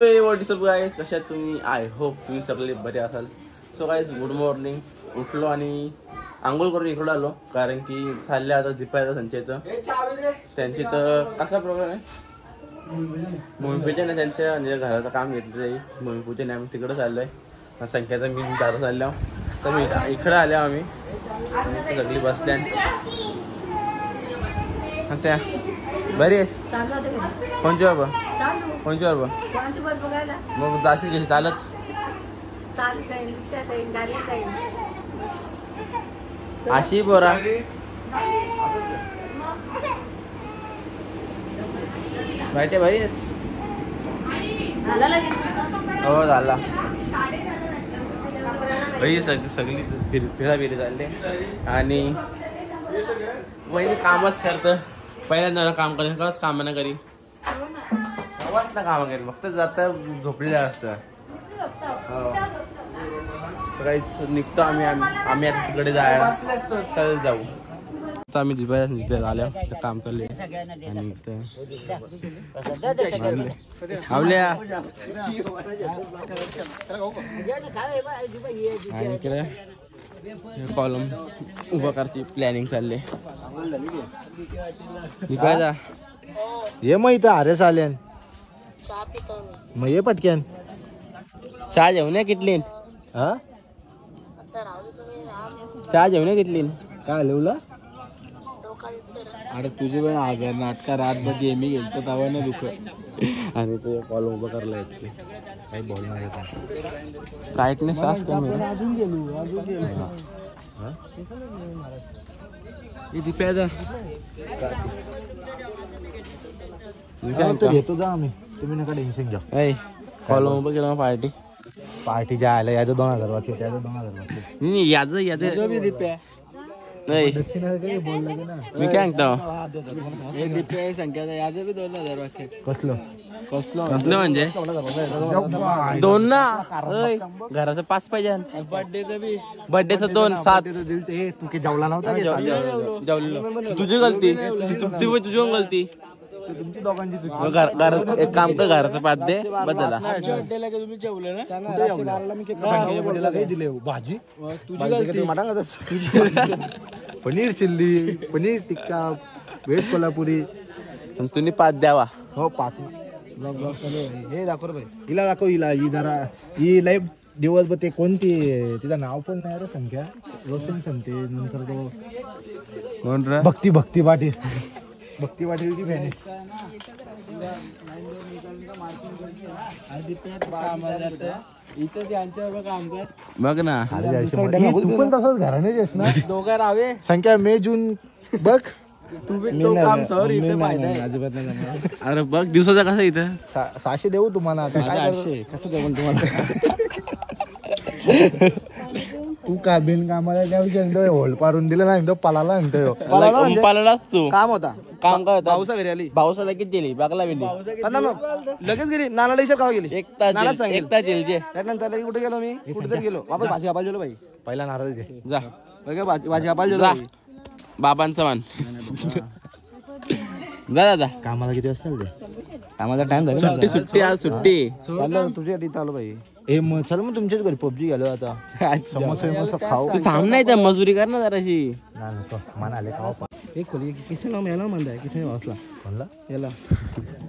What is up guys, कशा तुम्ही? I hope तुम्ही सगळे बरे असाल. So guys, good morning. उठलो आणि आंघोळ करून इकडं आलो, कारण की चालले आता दीपायचा संचयचं. त्यांची तर कसा प्रोग्राम आहे, भूमिपूजन आहे त्यांच्या, म्हणजे घराचं काम घेतलं जाईल. भूमिपूजन आहे, तिकडं चाललोय. संख्याचा मी दादा चाललो, तर मी इकडं आलो आम्ही. सगळी बसल्या त्या बरी आहेस? कोणच्या बाबा कोणच्या बाबा मग जाशील कशी चालत? अशी बोरा माहिती बरी आहेस? हो झाला भाई. सगळी फिराफिरी चालले आणि वहिनी कामच करतं. पहिल्यांदा काम करेल कस काम ना करी ना काम करेल, फक्त जाता झोपलेलं असतं. काहीच निघतो आम्ही आता तिकडे जायला तर जाऊ. आता आम्ही दिपायला आल्या, काम चालले आणि कॉलम उभा करायची प्लॅनिंग चालले. निघायचा ये मग इथं अरे चालेन मग ये पटक्यान. चहा जेवण्या किटली हा चहा जेवण्या किटली काय लिवला? अरे तुझे पण आजार नाटका रातभर गेमी गेलतो तवा ना दुख आणि तो कॉलम उभा करायला येत काही बोलणार आहे का? ब्राईटनेस असतो अजून गेलो दीप्याचा घेतो जा आम्ही. तुम्ही नका टेन्शन घ्या. कॉलम उभं केलं पार्टी पार्टी जायला याचं 2000 वाटते, त्याचं 2000 वाटते. नाही याचं दिप्या नाही मी काय सांगतो संख्या याचं बी 2000 वाटते. कसलं कसलं म्हणजे दोन ना घराचं 5 पाहिजे. बर्थडेचं 2 7 तू काही जेवला नव्हता? जेवलेलो. तुझी गलती, तुझी गलती, तुमची दोघांची चुकी. घरात एक काम कर, घराचं 5 दे बदला. तुम्ही जेवले ना दिले भाजी पनीर चिल्ली, पनीर टिक्का, व्हेज कोल्हापुरी. तुम्ही 5 द्यावा. हो 5 हे दाखव भाई. हिला दाखव, हिला ही जरा ही लाईफ दिवसभर ते कोणती तिचं नाव पण नाही रे संख्या रोशन संते. नंतर तो कोण रे? भक्ती पाटील. भक्ती पाटील की बहिणी बघ ना. तू पण तसंच घराने जेस ना दोघं राहावे. संख्या मे जून बघ. अजिबात नाही. अरे बघ दिवसाचा कसा इथं 600 देऊ तुम्हाला. आता 800 कसं देऊ तुम्हाला? तू का बिन कामाला त्या होल पारून दिलं ना पलाला पालालाच तू. काम होता. काम काय होता? पावसा घरी आली. पावसा लगेच गेली बागला गेली लगेच गेली. नानाला गाव गेली. एक तास येईल. त्यानंतर कुठे गेलो मी? कुठे गेलो वापस भाजी कापायला गेलो. भाई पहिला नारळ घे जा. भाजी कापायला गेलो. बाबांचा मान जा दादा. कामाला किती वाजता? कामाचा टाइम झाला. सुट्टी आज सुट्टी चाललं तुझ्या इथं आलो भाई. हे मग चल मग तुमच्याच घरी पबजी गेलो आता. समोसा खाऊ. तू थांब नाही तर मजुरी कर ना जराशी. मान आले खाऊ. एक खोली किती नाव याला म्हणताय किती वाचला म्हणला याला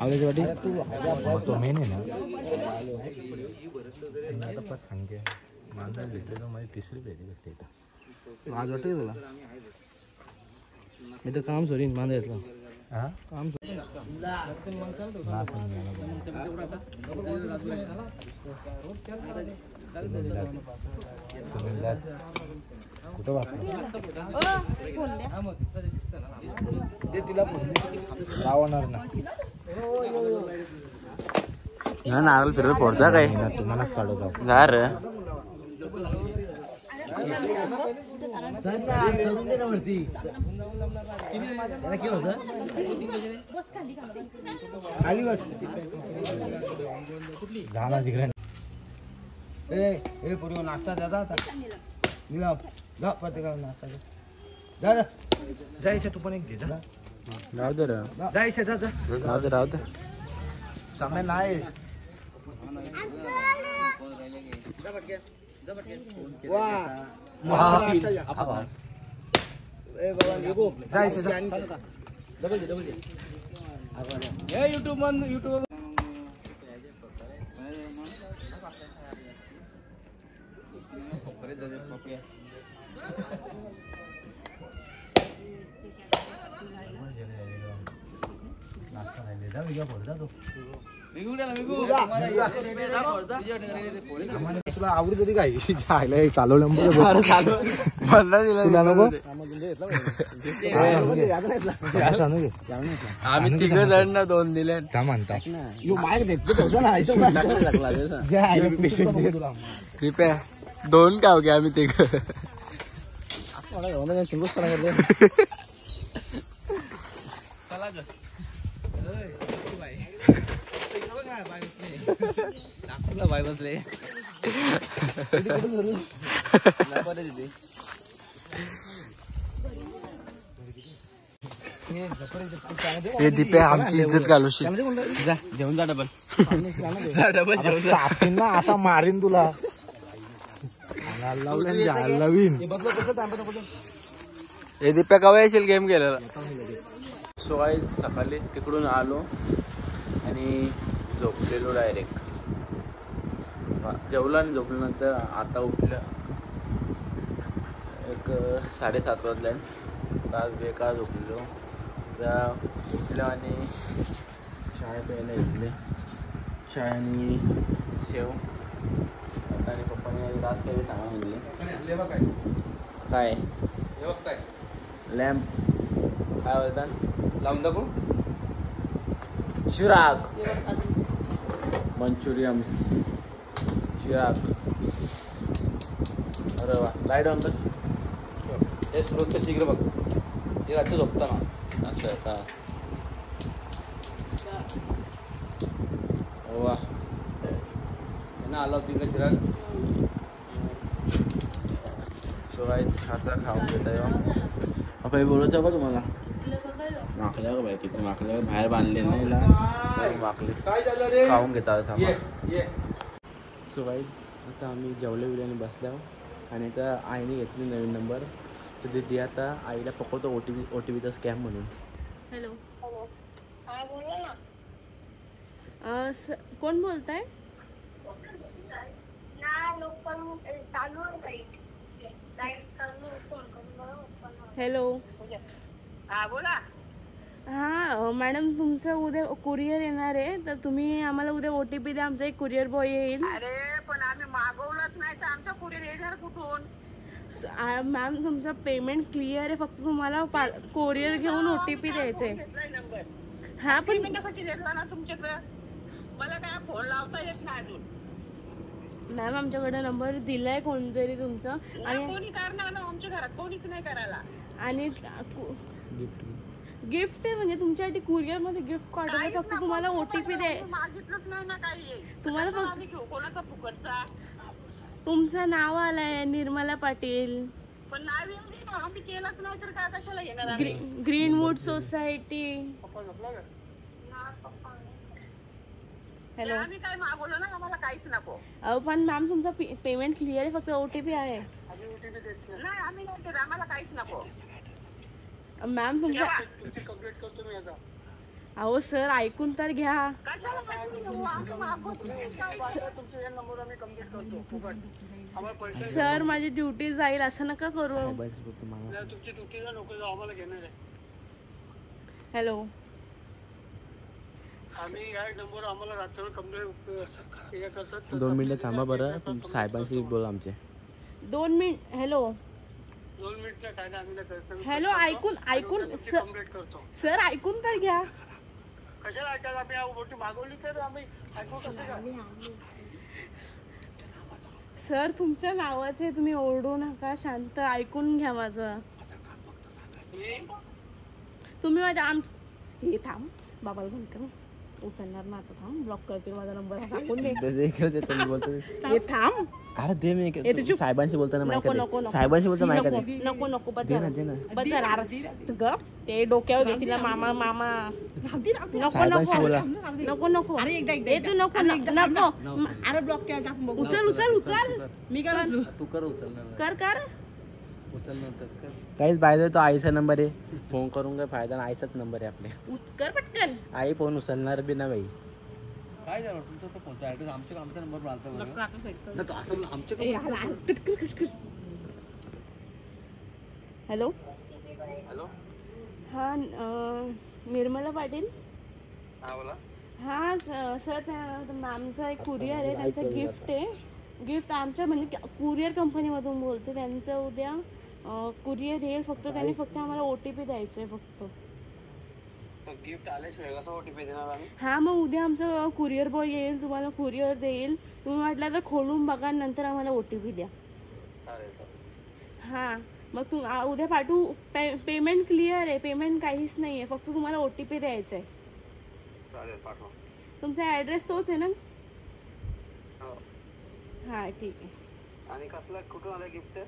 आवल्याची वाटी तो मेन आहे ना. आता पण सांगे मांजर भेटले तर माझी तिसरी भेटी भेटते इथं. आज वाटतं तुला इथं काम सोडीन मांजर येतलं. हा काम कुठं वाचलं तिला लावणार ना. नारळ फिरत फोडता काय तुम्हाला काढत झार पूर्वी नाश्ता द्या प्रत्येकाला नाश्ता जायचं. तू पण एक घे राहू दे जायचं. राहू दे सामने नाही तुला आवडत होती काय चालवलं आम्ही तिघ जण ना 2 दिले म्हणता कृपया 2 का हो गया आम्ही तिघ बाय बसले हे दीपे आमची इज्जत घालूशी घेऊन जा डबल ना आता मारीन तुला लावीन हे दीप्या कवा येशील गेम केलेला. सो आज सकाळी तिकडून आलो आणि झोपलेलो डायरेक्ट. जेवलो आणि झोपल्यानंतर आता उठलं एक 7:30 वाजल्या. तास बेकार झोपलेलो. त्या उठलं आणि चाय प्यायला घेतले. चाय आणि शेव. आता आणि पप्पाने रास काही सांगा म्हणले काय लॅम्प काय बोलतात लावून दाखवू. चिराग मंचुरियम चिराग. अरे वा लाईट ऑन कर. हे स्रोत शीघ्र बघ. हे रात्री झोपताना असं आहे का. वा ना आला होती का चिराग. हाचा खाऊन घेता काही बोलायचं का तुम्हाला. माकल्या का बाई किती माकल्या बाहेर बांधले नाही माकले खाऊन घेतात. सो गाईज आता आम्ही जेवले बिर्याणी बसल्यावर आणि आता आईने घेतली नवीन नंबर. तर दिदी आता आईला पकडतो OTPचा स्कॅम म्हणून. हॅलो कोण बोलताय. हॅलो बोला. हां मॅडम तुमचं उद्या कुरिअर येणार आहे तर तुम्ही आम्हाला उद्या OTP द्या. आमचा एक कुरिअर बॉय येईल. अरे पण आम्ही मागवलंच नाही तर आमचा कुरिअर येणार कुठून. मॅम तुमचं पेमेंट क्लिअर आहे. फक्त तुम्हाला कुरिअर घेऊन OTP द्यायचंय. हा पण कशी घेतला ना तुमच्याकडं. मला काय फोन लावता येत नाही अजून. मॅम आमच्याकडे नंबर दिलाय कोणतरी तुमचं आणि कोणी करणार ना आमच्या घरात कोणीच नाही करायला. आणि गिफ्ट आहे म्हणजे तुमच्यासाठी कुरिअर मध्ये गिफ्ट पाठवलं. फक्त तुम्हाला OTP द्याय. मागितलंच नाही ना काही. तुम्हाला फक्त आम्ही घेऊ कोणाचा फुकटचा. तुमचं नाव आलंय निर्मला पाटील. पण नाव येऊन आम्ही केलंच नाही तर काय कशाला येणार. Greenwood society. हॅलो आम्ही काय मागवलं ना आम्हाला काहीच नको. पण मॅम तुमचा पेमेंट क्लिअर आहे. फक्त OTP आहे. नाही आम्ही नाही केलं आम्हाला काहीच नको. मॅम तुमचा अहो सर ऐकून तर घ्या. सर माझी ड्युटी जाईल असं नका करू. हॅलो 2 मिनिटं थांबा बरं. साहेबांशी बोला आमचे 2 मिनिट. हॅलो हॅलो ऐकून सर ऐकून तर घ्या. सर तुमच्या नावाचे तुम्ही ओरडू नका. शांत ऐकून घ्या माझं. तुम्ही माझ्या हे थांब बाबाला म्हणते. उचलणार ना आता, थांब ब्लॉक करते माझा नंबर टाकून दे. मी बोलतो हे थांब. अरे दे मी साहेबांशी बोलताना नको नको नको साहेबांशी बोलताना नको नको नको बस झालं. बस झालं. अरे ग ते डोक्यावर घे तिला मामा मामा. नको नको नको नको ए तू नको नको. अरे ब्लॉक केला टाक बघ. उचल उचल उचल. मी काय तू कर उचल कर कर. उचल नंतर कर. काहीच पाहिजे तो आईचा नंबर आहे, फोन करून काय फायदा नाही, आईचाच नंबर आहे आपले. कर पटकन. आई फोन उचलणार बी ना बाई. काय झालं तुमचा तो कोणता ऍड्रेस आमचा नंबर मारता बरं नको आता सेट कर. ना तो असं आमच्या ए, यार, कट. हॅलो हॅलो हा निर्मला पाटील. हा बोला. हा सर आमचा एक कुरिअर आहे, त्यांचं गिफ्ट आहे. गिफ्ट आमच्या म्हणजे कुरिअर कंपनीमधून बोलते. त्यांचं उद्या कुरिअर येईल, फक्त त्यांनी फक्त आम्हाला OTP द्यायचं आहे फक्त. गिफ्ट आल्याशिवाय कसं OTP देणार आम्ही? हा मग उद्या आमचं कुरिअर बॉय येईल, तुम्हाला कुरिअर देईल. तुम्ही वाटलं तर खोलून बघा, नंतर आम्हाला OTP द्या. हा मग तू उद्या पाठवू. पेमेंट क्लिअर आहे, पेमेंट काहीच नाही आहे, फक्त तुम्हाला OTP द्यायचं आहे. चालेल पाठवा. तुमचा ॲड्रेस तोच आहे ना? हा ठीक आहे. आणि कसला कुठून आला गिफ्ट?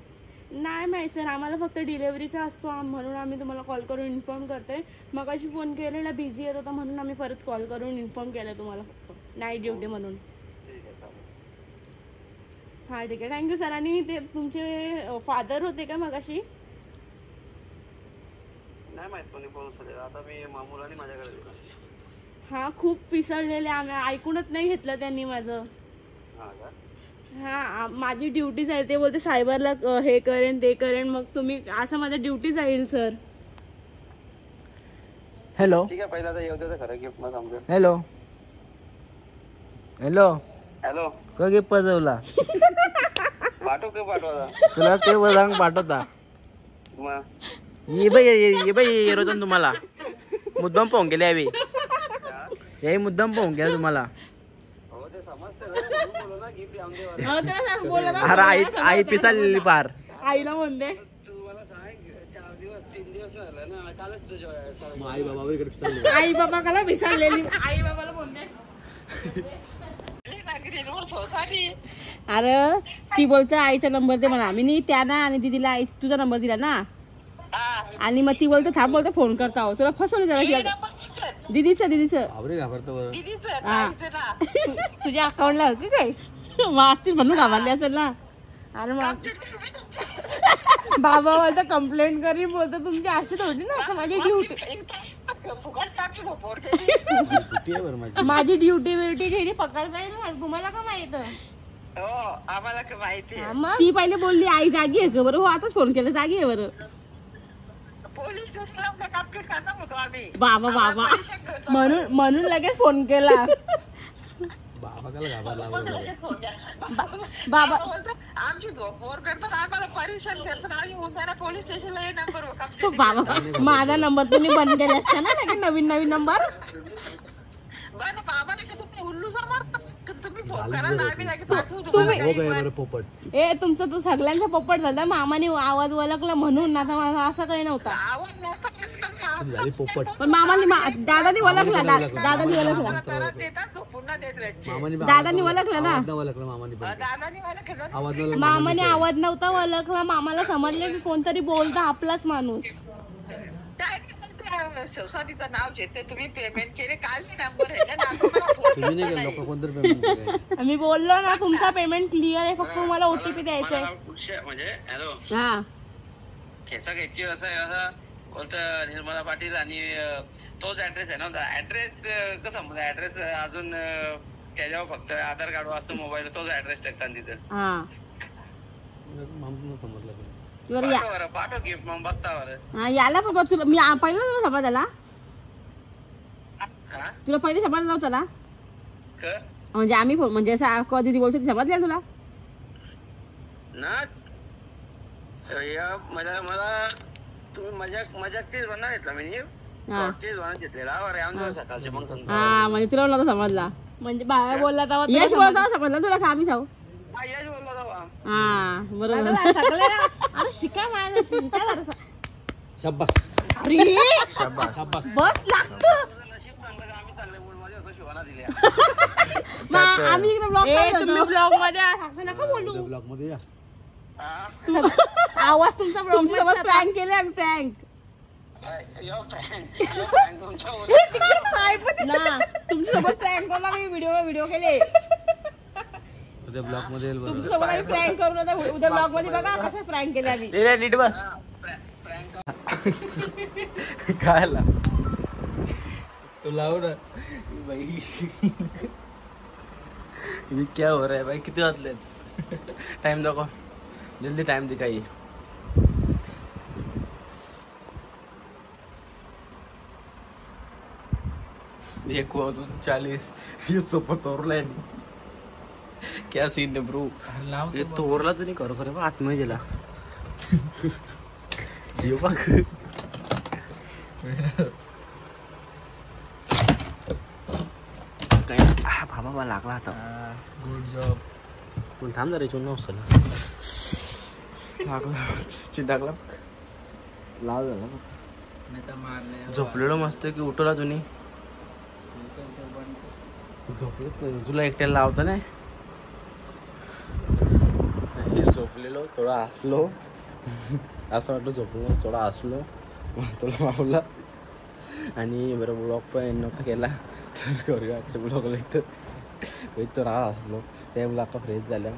नाही माहिती सर, आम्हाला फक्त डिलेव्हरीचा असतो, म्हणून आम्ही तुम्हाला कॉल करून इन्फॉर्म करतोय. मगाशी फोन केलेला बिझी येत होता, म्हणून आम्ही परत कॉल करून इन्फॉर्म केलं तुम्हाला, फक्त नाईट ड्युटी म्हणून. हा ठीक आहे, थँक्यू सर. आणि ते तुमचे फादर होते का मगाशी? नाही माहित कोणी फोन उचललेला. आता मी मुलांनी माझ्याकडे दिला. हा खूप पिसळलेले, आम्ही ऐकूनच नाही घेतलं त्यांनी माझं. हा माझी ड्युटी जाईल, ते बोलते सायबरला हे करेन ते करेन. मग तुम्ही असं माझं ड्युटी जाईल सर. हॅलो ठीक आहे, पहिला आता येऊ दे खरं गिफ्ट मग समजा. हॅलो हॅलो हॅलो का गिफ्ट पाजवला? पाठव का पाठवा तुला ते रंग पाठवता. मग ये बाई येतो तुम्हाला मुद्दाम पाहून गेले यावी. याही मुद्दाम पाहून गेला तुम्हाला. हो ते समजतं बोलू ना गिफ्ट आणून दे. अरे आई पिसालेली पार. आईला म्हणते तू मला सांग 4 दिवस 3 दिवस नाही झालं ना, कालच तुझ्या मग आई बाबा इकडे पिसाळले. आई बाबा काला विसरलेली. आई बाबाला म्हणते अरे ती बोलते आईचा नंबर दे म्हणा. मी त्यांना आणि दीदीला आई तुझा नंबर दिला ना, आणि मग ती बोलते थांब बोलते फोन करता हो. तुला फसवलं जरा. दीदीचं आवरे घाबरतो बरं. तुझ्या अकाउंटला होती काय असतील म्हणून घाबरले असेल ना. अरे मग बाबा बोलता कंप्लेंट करी, बोलतो तुमची अशी थोडी ना, असं माझी ड्युटी माझी ड्युटी ब्युटी घेणे पकडता येईल ना, तुम्हाला का माहित? हो आम्हाला काय माहिती. ती पहिले बोलली आई जागी आहे का बरं? हो आताच फोन केला, जागी आहे बरं. पोलीस स्टेशनला कंप्लेंट करणार होतो आम्ही. बाबा म्हणून लगेच फोन केला. बाबा काला घाबरला बरोबर. बाबा आमची झोपवर करतात, आम्हाला परेशान करतात. आम्ही उद्या पोलीस स्टेशनला हे नंबर कंप्लेंट. बाबा माझा नंबर तुम्ही बंद केला असता ना, नवीन नंबर. बरं बाबाने का तुम्ही उल्लू समजता? तुम्ही फोन करा ना, आम्ही लगेच पाठवू हो तुम्हाला. काय बरं पोपट. ए तुमचं तो सगळ्यांचा पोपट झाला, मामाने आवाज ओळखला म्हणून. आता मला असं काही नव्हता. आवाज नव्हता तुम्ही झाली पोपट. पण मामाने दादानी ओळखला. दादानी ओळखला. देतात झोपून ना देत व्याचे. मामाने दादानी ओळखलं ना. ओळखलं मामाने पण. दादानी मला खेळत आवाज नव्हता. मामाने आवाज नव्हता ओळखला. मामाला समजले की कोणतरी बोलता आपलाच माणूस. सोसायटीचं नाव घेते. तुम्ही पेमेंट केले काल मी नंबर आहे. तुम्ही नाही केलं, लोक कोणतरी पेमेंट केलं. मी बोललो ना तुमचा पेमेंट क्लिअर आहे, फक्त तुम्हाला OTP द्यायचंय. म्हणजे हॅलो हा खेचा घ्यायची असं बोलतं निर्मला पाटील. आणि तोच ऍड्रेस आहे ना. ऍड्रेस कसा म्हणजे ऍड्रेस अजून त्याच्यावर फक्त आधार कार्ड असतो, मोबाईल तोच ऍड्रेस टाकतात तिथं. हा मामा समजलं का? पाठव गिफ्ट मग बघता बरं. हा याला पण तुला मी पहिलं तुला समाजाला तुला पहिले समाज नव्हता ना, म्हणजे आम्ही म्हणजे असं कधी बोलतो ती समजल्या तुला ना. मला तुम्ही मजाकचीच बनणार घेतला मी घेतलेला सकाळचे. मग हा म्हणजे तुला नव्हता समजला, म्हणजे बाहेर बोलला तेव्हा यश बोलता समजला तुला का आम्ही जाऊ. यश बोलला तेव्हा. हा बरोबर. अरे शिका माझ्या शिका जरा. शाबास अरे बस लागतो. नशीब चांगलं आम्ही चाललंय मूड मध्ये होतो शिवाना दिल्या आम्ही इकडे ब्लॉग तुम्ही ब्लॉग मध्ये असं नका बोलू. ब्लॉग मध्ये या. आवाज तुमचा तुमच्यासोबत प्रँक केले आम्ही प्रँक तुमच्यासोबत प्रँक करून आम्ही व्हिडिओ केले. उद्या ब्लॉग मध्ये येईल बरं. तुमच्यासोबत आम्ही प्रँक करून आता उद्या ब्लॉग मध्ये बघा कसं प्रँक केले आम्ही. नीट बस. काय ला तो लाव ना भाई ये क्या हो रहा है भाई? किती वाजले? टाइम दाखव जल्दी, टाइम दिखाइए. 1:40. ये सोपं तोरलाय. क्या सीन है ब्रो? ये तोरला तर नाही करू खरं बा आतमध्ये गेला. ये बघ काय बाबा लागला आता. Good job. पण थांब जरा इथून नव्हतं लागला चिडाकला लाव झाला. झोपलेलो मस्त की उठवला तुम्ही? झोपलेत नाही तुला एकट्याला लावता नाही. झोपलेलो थोडा हसलो असं वाटलं. झोपलो थोडा हसलो तुला लावला आणि बरं ब्लॉग पण नव्हता केला तर करूया आजच्या ब्लॉगला. इथं राहा असलो त्या ब्लॉग फ्रेश झाल्या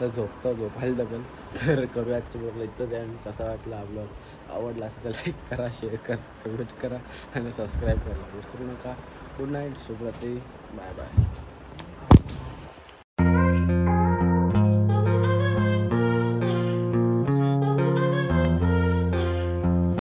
तर झोपायला डबल तर करूया आजच्या ब्लॉगला इथंच आहे. आणि कसा वाटला हा ब्लॉग आवडला असेल तर लाईक करा, शेअर करा, कमेंट करा आणि सबस्क्राईब करा विसरू नका. गुड नाईट, शुभरात्री, बाय बाय.